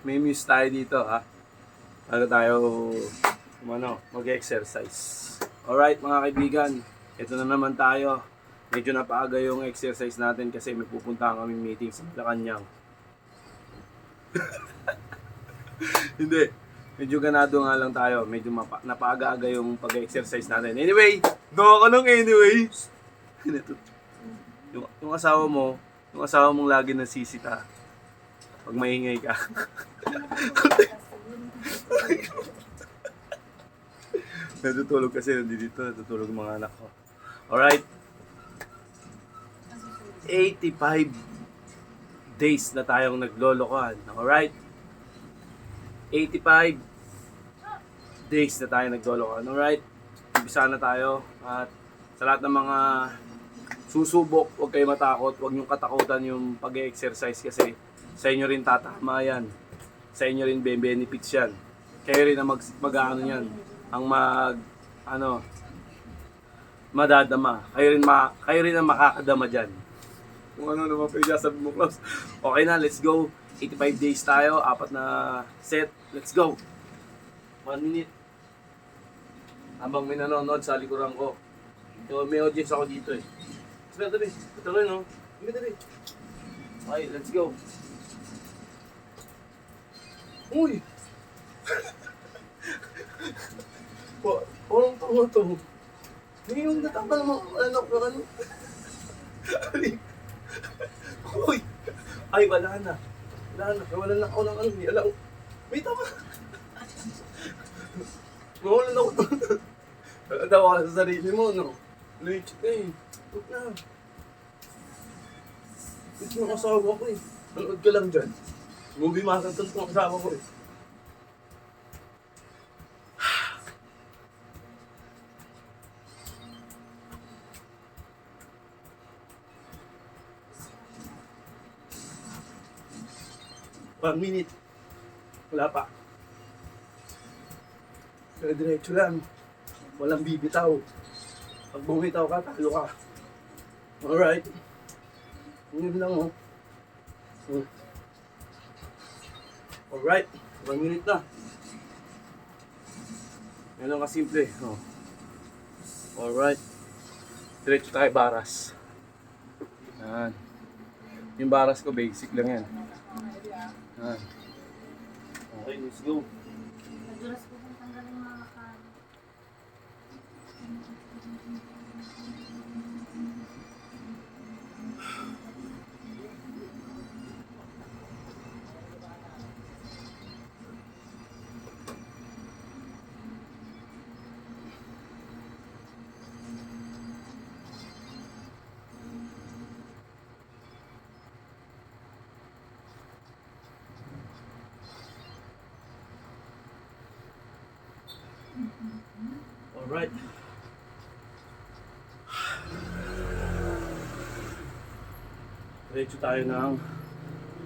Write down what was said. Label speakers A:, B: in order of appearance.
A: May muse tayo dito, ha? Ano tayo, mag-exercise. Alright, mga kaibigan. Ito na naman tayo. Medyo napaaga yung exercise natin kasi may pupuntahan kaming meeting sa Malacanang. Hindi. Medyo ganado nga lang tayo. Medyo napaaga-aga yung pag-exercise natin. Anyway, gawa ko ng anyway. yung asawa mong lagi nasisita pag maingay ka. Natutulog kasi nandito, natutulog yung mga anak ko. Alright. 85 days na tayong naglolokohan. Alright. 85 days na tayo naglolokohan. Alright. Umpisa na tayo. At sa lahat ng mga susubok, huwag kayo matakot. Huwag niyong katakutan yung pag-exercise kasi sa inyo rin tatama yan. Sa inyo rin benefits yan. Kayo rin ang mag-ano yan. Ang madadama. Kayo rin ang makakadama dyan. Kung ano naman pa yung sabi mo, Klaus. Okay na, let's go. 85 days tayo, 4 na set. Let's go. 1 minute. Habang may nanonood sa likuran ko. So, may audience ako dito eh. Sabi, tabi. Tuloy, no? Tabi. Okay, let's go. Uy! Parang tanga to. Yung natapal mo, anak ko, ano? Uy! Ay, wala na. Wala na ako ng ano. Alam. Wait, tama. Mawalan ako. Wala daw ako sa sarili mo, no? Legit na eh. Huwag na. Ito yung asawa ko eh. Manood ka lang dyan. Movie marathon yung asawa ko eh. One minute. Wala pa. Pero diretso lang. Walang bibitaw. Pag bumitaw ka, talo ka. Alright. Ngayon lang oh. Alright. 1 minute na. Yan lang kasimple. Oh. Alright. Diretso tayo baras. Yan. Yung baras ko basic lang yan. Yan. Okay, let's go.
B: Nadulas ko kung tanggalin mga makan.
A: Alright. Diretso tayo ng